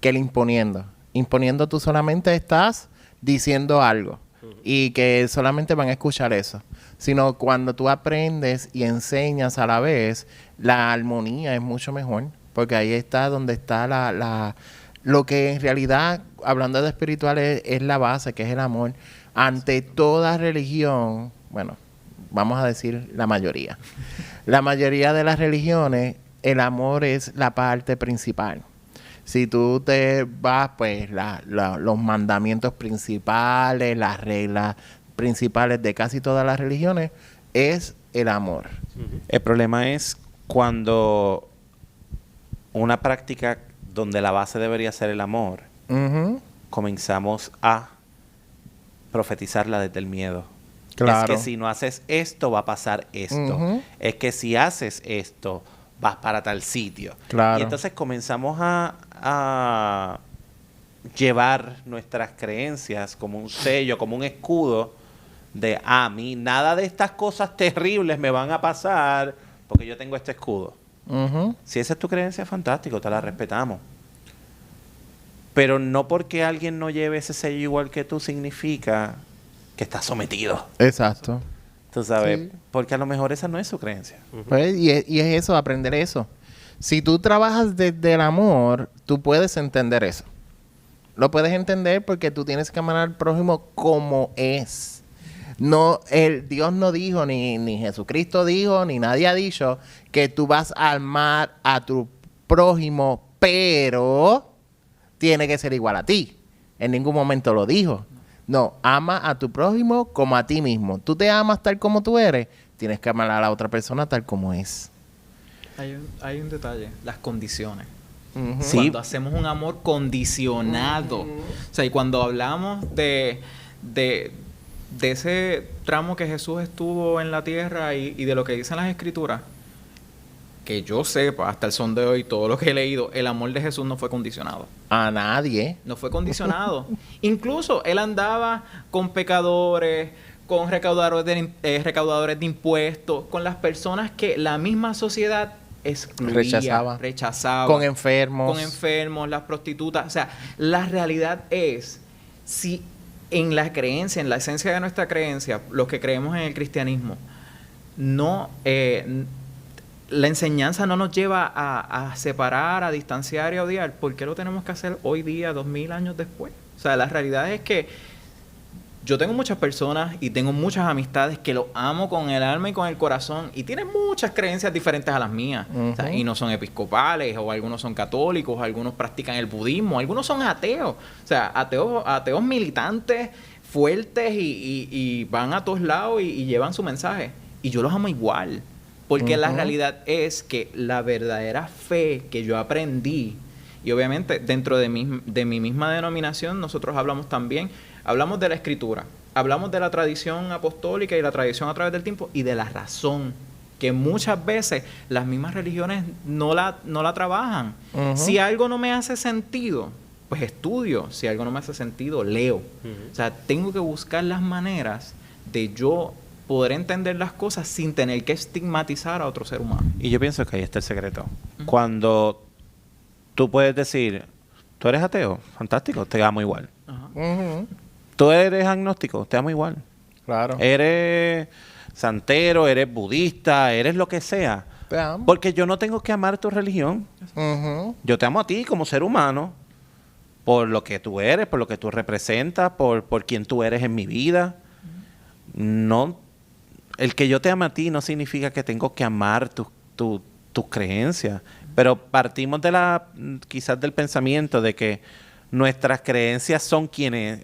el imponiendo. Imponiendo tú solamente estás diciendo algo y que solamente van a escuchar eso. Sino cuando tú aprendes y enseñas a la vez, la armonía es mucho mejor. Porque ahí está donde está lo que en realidad, hablando de espiritual, es la base, que es el amor. Ante toda religión, bueno, vamos a decir la mayoría. La mayoría de las religiones, el amor es la parte principal. Si tú te vas, pues los mandamientos principales, las reglas principales de casi todas las religiones, es el amor. El problema es cuando una práctica donde la base debería ser el amor, comenzamos a profetizarla desde el miedo. Claro. Es que si no haces esto, va a pasar esto. Es que si haces esto, vas para tal sitio. Claro. Y entonces comenzamos a llevar nuestras creencias como un sello, como un escudo de a mí nada de estas cosas terribles me van a pasar porque yo tengo este escudo. Si esa es tu creencia, fantástico, te la respetamos. Pero no porque alguien no lleve ese sello igual que tú significa que está sometido. Exacto. Tú sabes, Sí. porque a lo mejor esa no es su creencia. Pues, y es eso, aprender eso. Si tú trabajas desde el amor, tú puedes entender eso. Lo puedes entender porque tú tienes que amar al prójimo como es. No, Dios no dijo, ni Jesucristo dijo, ni nadie ha dicho que tú vas a amar a tu prójimo, pero tiene que ser igual a ti. En ningún momento lo dijo. No, ama a tu prójimo como a ti mismo. Tú te amas tal como tú eres, tienes que amar a la otra persona tal como es. Hay un detalle, las condiciones. Sí. Cuando hacemos un amor condicionado. O sea, y cuando hablamos de ese tramo que Jesús estuvo en la tierra y de lo que dicen las Escrituras, que yo sepa, hasta el son de hoy, todo lo que he leído, el amor de Jesús no fue condicionado. A nadie. No fue condicionado. Incluso él andaba con pecadores, con recaudadores de impuestos, con las personas que la misma sociedad excluía, rechazaba. Con enfermos. Con enfermos, las prostitutas. O sea, la realidad es, si en la creencia, en la esencia de nuestra creencia, los que creemos en el cristianismo, no... la enseñanza no nos lleva a separar, a distanciar y a odiar. ¿Por qué lo tenemos que hacer hoy día, 2000 años después? O sea, la realidad es que yo tengo muchas personas y tengo muchas amistades que lo amo con el alma y con el corazón y tienen muchas creencias diferentes a las mías. O sea, y no son episcopales, o algunos son católicos, algunos practican el budismo, algunos son ateos. O sea, ateos militantes, fuertes y van a todos lados y llevan su mensaje. Y yo los amo igual. Porque la realidad es que la verdadera fe que yo aprendí, y obviamente dentro de mi misma denominación nosotros hablamos de la escritura, hablamos de la tradición apostólica y la tradición a través del tiempo y de la razón, que muchas veces las mismas religiones no la trabajan. Si algo no me hace sentido, pues estudio. Si algo no me hace sentido, leo. O sea, tengo que buscar las maneras de yo poder entender las cosas sin tener que estigmatizar a otro ser humano. Y yo pienso que ahí está el secreto. Cuando tú puedes decir, tú eres ateo, fantástico, te amo igual. Tú eres agnóstico, te amo igual. Claro. Eres santero, eres budista, eres lo que sea. Te amo. Porque yo no tengo que amar tu religión. Yo te amo a ti como ser humano, por lo que tú eres, por lo que tú representas, por quien tú eres en mi vida. No, el que yo te ame a ti no significa que tengo que amar tus creencias. Pero partimos quizás del pensamiento de que nuestras creencias son quienes,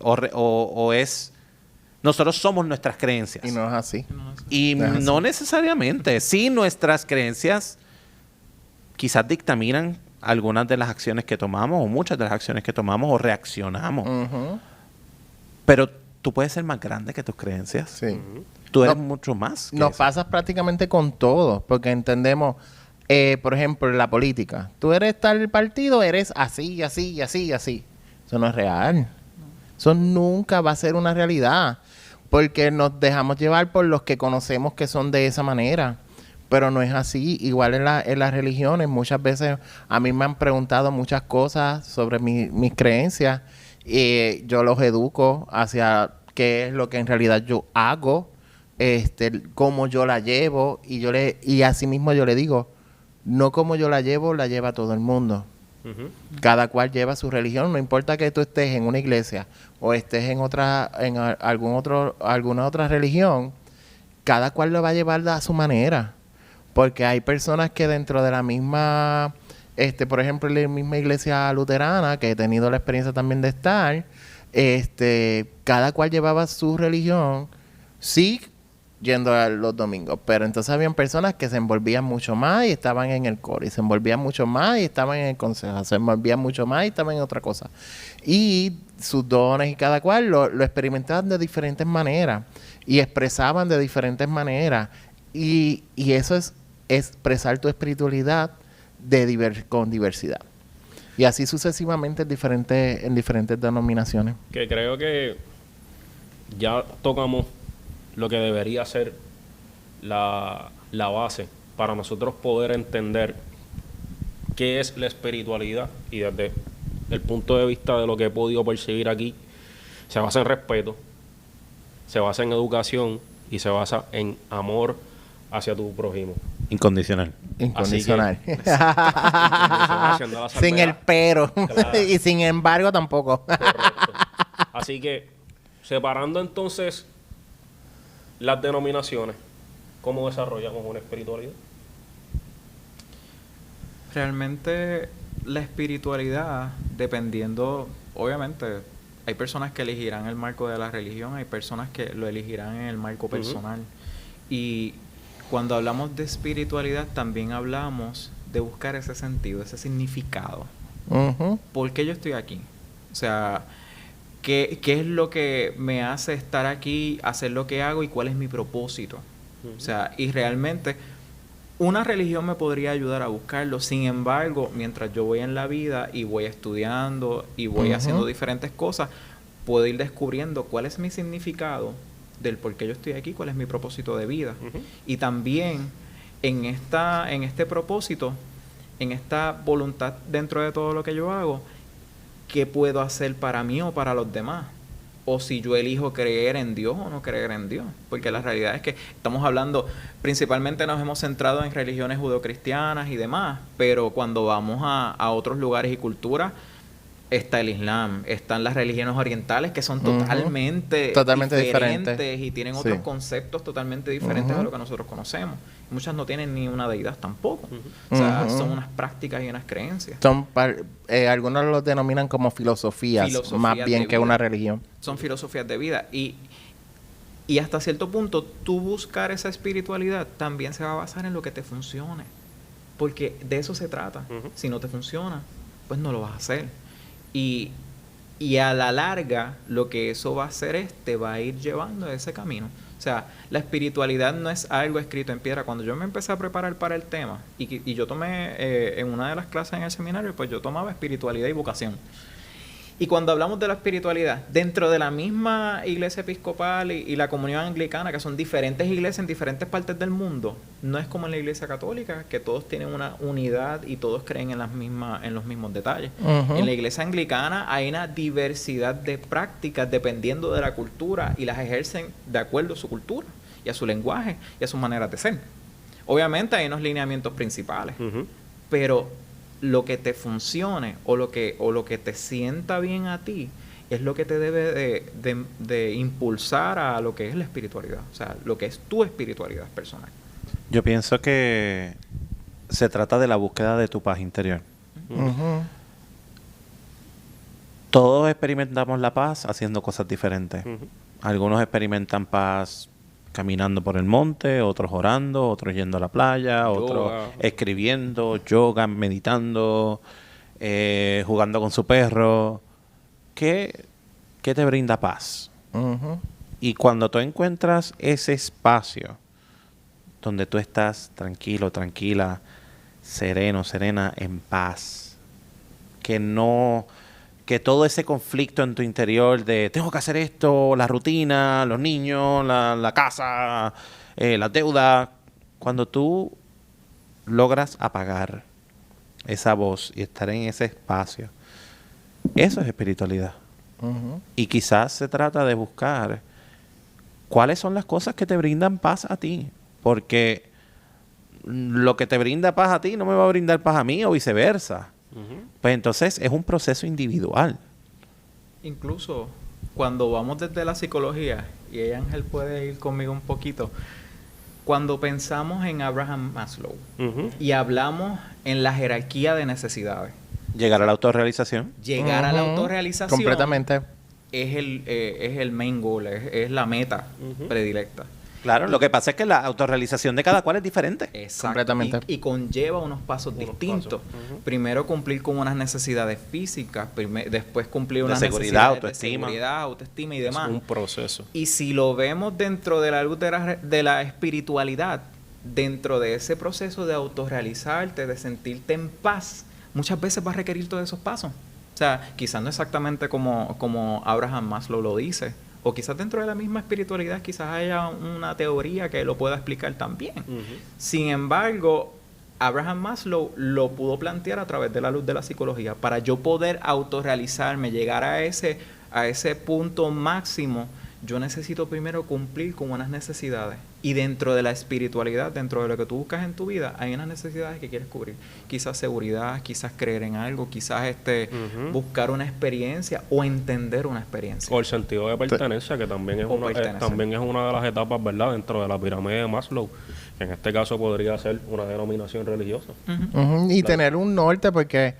nosotros somos nuestras creencias. Y no es así. Y no necesariamente. Sí, nuestras creencias quizás dictaminan algunas de las acciones que tomamos, o muchas de las acciones que tomamos, o reaccionamos. Pero tú puedes ser más grande que tus creencias. Sí. Tú eres mucho más que Nos eso. pasa prácticamente con todo, porque entendemos, por ejemplo, en la política. Tú eres tal partido, eres así, así, así, así. Eso no es real. Eso nunca va a ser una realidad, porque nos dejamos llevar por los que conocemos que son de esa manera. Pero no es así. Igual en las religiones, muchas veces a mí me han preguntado muchas cosas sobre mis creencias. Y yo los educo hacia qué es lo que en realidad yo hago, cómo yo la llevo, y así mismo yo le digo, no como yo la llevo, la lleva todo el mundo. Cada cual lleva su religión, no importa que tú estés en una iglesia o estés en alguna otra religión, cada cual lo va a llevar a su manera. Porque hay personas que dentro de la misma, por ejemplo, en la misma iglesia luterana, que he tenido la experiencia también de estar, cada cual llevaba su religión, sí, yendo a los domingos, pero entonces habían personas que se envolvían mucho más y estaban en el coro, y se envolvían mucho más y estaban en el consejo, se envolvían mucho más y estaban en otra cosa. Y sus dones y cada cual lo experimentaban de diferentes maneras y expresaban de diferentes maneras. Y eso es expresar tu espiritualidad con diversidad. Y así sucesivamente en diferentes denominaciones. Que creo que ya tocamos lo que debería ser la base para nosotros poder entender qué es la espiritualidad, y desde el punto de vista de lo que he podido percibir aquí, se basa en respeto, se basa en educación y se basa en amor hacia tu prójimo. Incondicional. Incondicional. Haciendo la Sin el pero. Claro. Y sin embargo tampoco. Correcto. Así que, separando entonces las denominaciones, ¿cómo desarrollamos una espiritualidad? Realmente la espiritualidad, dependiendo, obviamente, hay personas que elegirán el marco de la religión, hay personas que lo elegirán en el marco personal. Y cuando hablamos de espiritualidad, también hablamos de buscar ese sentido, ese significado. ¿Por qué yo estoy aquí? O sea, ¿qué es lo que me hace estar aquí, hacer lo que hago y cuál es mi propósito? O sea, y realmente una religión me podría ayudar a buscarlo. Sin embargo, mientras yo voy en la vida y voy estudiando y voy haciendo diferentes cosas, puedo ir descubriendo cuál es mi significado del por qué yo estoy aquí, cuál es mi propósito de vida. Y también en este propósito, en esta voluntad dentro de todo lo que yo hago, ¿qué puedo hacer para mí o para los demás? O si yo elijo creer en Dios o no creer en Dios. Porque la realidad es que estamos hablando, principalmente nos hemos centrado en religiones judeocristianas y demás, pero cuando vamos a otros lugares y culturas, está el Islam, están las religiones orientales que son totalmente diferentes y tienen otros conceptos totalmente diferentes a lo que nosotros conocemos. Muchas no tienen ni una deidad tampoco. O sea, son unas prácticas y unas creencias. Algunos los denominan como filosofías más bien que una religión. Son filosofías de vida. Y hasta cierto punto, tú buscar esa espiritualidad también se va a basar en lo que te funcione. Porque de eso se trata. Si no te funciona, pues no lo vas a hacer. Y a la larga, lo que eso va a hacer es te va a ir llevando a ese camino. O sea, la espiritualidad no es algo escrito en piedra. Cuando yo me empecé a preparar para el tema, y yo tomé en una de las clases en el seminario, pues yo tomaba espiritualidad y vocación. Y cuando hablamos de la espiritualidad, dentro de la misma iglesia episcopal y la comunión anglicana, que son diferentes iglesias en diferentes partes del mundo, no es como en la iglesia católica, que todos tienen una unidad y todos creen en los mismos detalles. En la iglesia anglicana hay una diversidad de prácticas dependiendo de la cultura y las ejercen de acuerdo a su cultura y a su lenguaje y a sus maneras de ser. Obviamente hay unos lineamientos principales, pero lo que te funcione o lo que te sienta bien a ti es lo que te debe de impulsar a lo que es la espiritualidad, o sea, lo que es tu espiritualidad personal. Yo pienso que se trata de la búsqueda de tu paz interior. Todos experimentamos la paz haciendo cosas diferentes. Algunos experimentan paz caminando por el monte, otros orando, otros yendo a la playa, otros escribiendo, yoga, meditando, jugando con su perro. ¿Qué te brinda paz? Y cuando tú encuentras ese espacio donde tú estás tranquilo, tranquila, sereno, serena, en paz, que todo ese conflicto en tu interior de tengo que hacer esto, la rutina, los niños, la casa, la deuda, cuando tú logras apagar esa voz y estar en ese espacio, eso es espiritualidad. Y quizás se trata de buscar cuáles son las cosas que te brindan paz a ti, porque lo que te brinda paz a ti no me va a brindar paz a mí o viceversa. Pues entonces es un proceso individual. Incluso cuando vamos desde la psicología, y ahí Ángel puede ir conmigo un poquito, cuando pensamos en Abraham Maslow y hablamos en la jerarquía de necesidades, llegar a la autorrealización. Llegar a la autorrealización completamente es el main goal, es la meta predilecta. Claro, lo que pasa es que la autorrealización de cada cual es diferente. Exacto. Completamente. Y conlleva unos pasos distintos. Primero cumplir con unas necesidades físicas, después cumplir unas necesidades de seguridad, autoestima y demás. Es un proceso. Y si lo vemos dentro de la luz de la espiritualidad, dentro de ese proceso de autorrealizarte, de sentirte en paz, muchas veces va a requerir todos esos pasos. O sea, quizás no exactamente como Abraham Maslow lo dice, o quizás dentro de la misma espiritualidad quizás haya una teoría que lo pueda explicar también. Sin embargo, Abraham Maslow lo pudo plantear a través de la luz de la psicología. Para yo poder autorrealizarme, llegar a ese punto máximo, yo necesito primero cumplir con unas necesidades. Y dentro de la espiritualidad, dentro de lo que tú buscas en tu vida, hay unas necesidades que quieres cubrir. Quizás seguridad, quizás creer en algo, quizás buscar una experiencia o entender una experiencia. O el sentido de pertenencia, que también es una de las etapas, ¿verdad?, dentro de la pirámide de Maslow, que en este caso podría ser una denominación religiosa. Y tener un norte, porque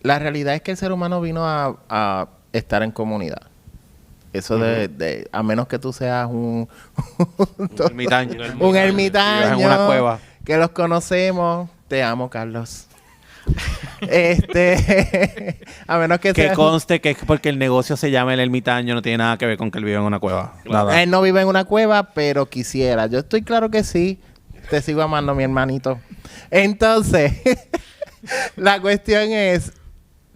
la realidad es que el ser humano vino a estar en comunidad. Eso de a menos que tú seas un ermitaño. Un ermitaño. En una cueva. Que los conocemos. Te amo, Carlos. A menos que seas... Que conste que es porque el negocio se llama El Ermitaño, no tiene nada que ver con que él vive en una cueva. Nada. Él no vive en una cueva, pero quisiera. Yo estoy claro que sí. Te sigo amando, mi hermanito. Entonces, la cuestión es,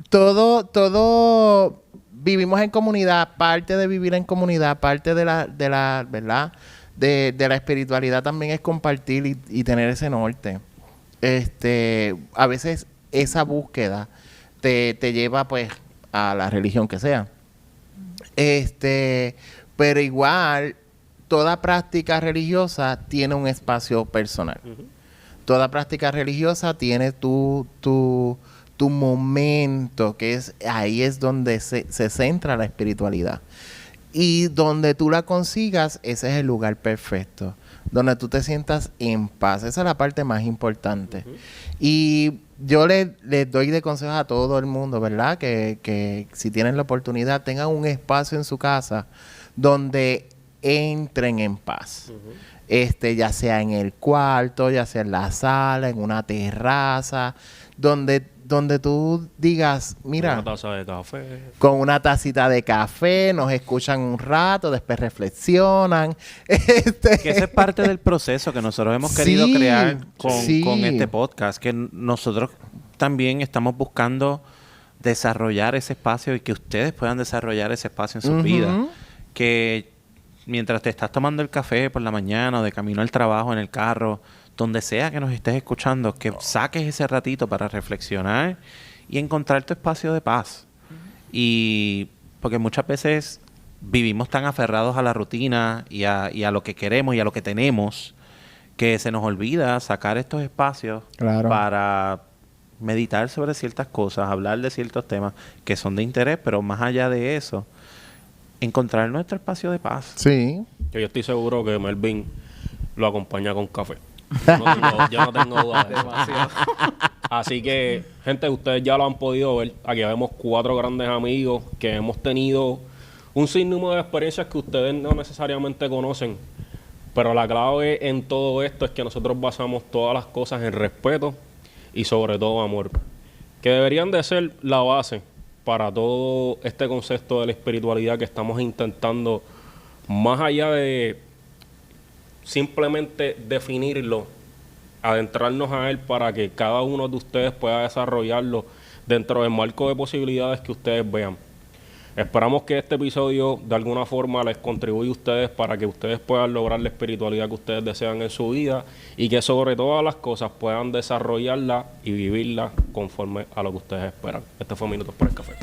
todo vivimos en comunidad, parte de vivir en comunidad, parte de la ¿verdad? de la espiritualidad también es compartir y tener ese norte. A veces esa búsqueda te lleva pues a la religión que sea. Pero igual, toda práctica religiosa tiene un espacio personal. Toda práctica religiosa tiene tu momento, que es ahí es donde se centra la espiritualidad. Y donde tú la consigas, ese es el lugar perfecto. Donde tú te sientas en paz. Esa es la parte más importante. Y yo les doy de consejos a todo el mundo, ¿verdad? Que si tienen la oportunidad, tengan un espacio en su casa donde entren en paz. Ya sea en el cuarto, ya sea en la sala, en una terraza, donde tú digas, mira, Una taza de café. con una tacita de café, nos escuchan un rato, después reflexionan. Que ese es parte del proceso que nosotros hemos querido Sí, crear con sí. este podcast, que nosotros también estamos buscando desarrollar ese espacio y que ustedes puedan desarrollar ese espacio en sus vidas. Que mientras te estás tomando el café por la mañana o de camino al trabajo, en el carro, donde sea que nos estés escuchando, que saques ese ratito para reflexionar y encontrar tu espacio de paz. Y porque muchas veces vivimos tan aferrados a la rutina y a lo que queremos y a lo que tenemos, que se nos olvida sacar estos espacios para meditar sobre ciertas cosas, hablar de ciertos temas que son de interés, pero más allá de eso, encontrar nuestro espacio de paz. Sí. Yo estoy seguro que Melvin lo acompaña con café. Yo no tengo duda de eso. Demasiado. Así que, gente, ustedes ya lo han podido ver. Aquí vemos 4 grandes amigos que hemos tenido un sinnúmero de experiencias que ustedes no necesariamente conocen. Pero la clave en todo esto es que nosotros basamos todas las cosas en respeto y sobre todo amor, que deberían de ser la base para todo este concepto de la espiritualidad que estamos intentando, más allá de simplemente definirlo, adentrarnos a él para que cada uno de ustedes pueda desarrollarlo dentro del marco de posibilidades que ustedes vean. Esperamos que este episodio de alguna forma les contribuya a ustedes para que ustedes puedan lograr la espiritualidad que ustedes desean en su vida y que sobre todas las cosas puedan desarrollarla y vivirla conforme a lo que ustedes esperan. Este fue Minutos para el Café.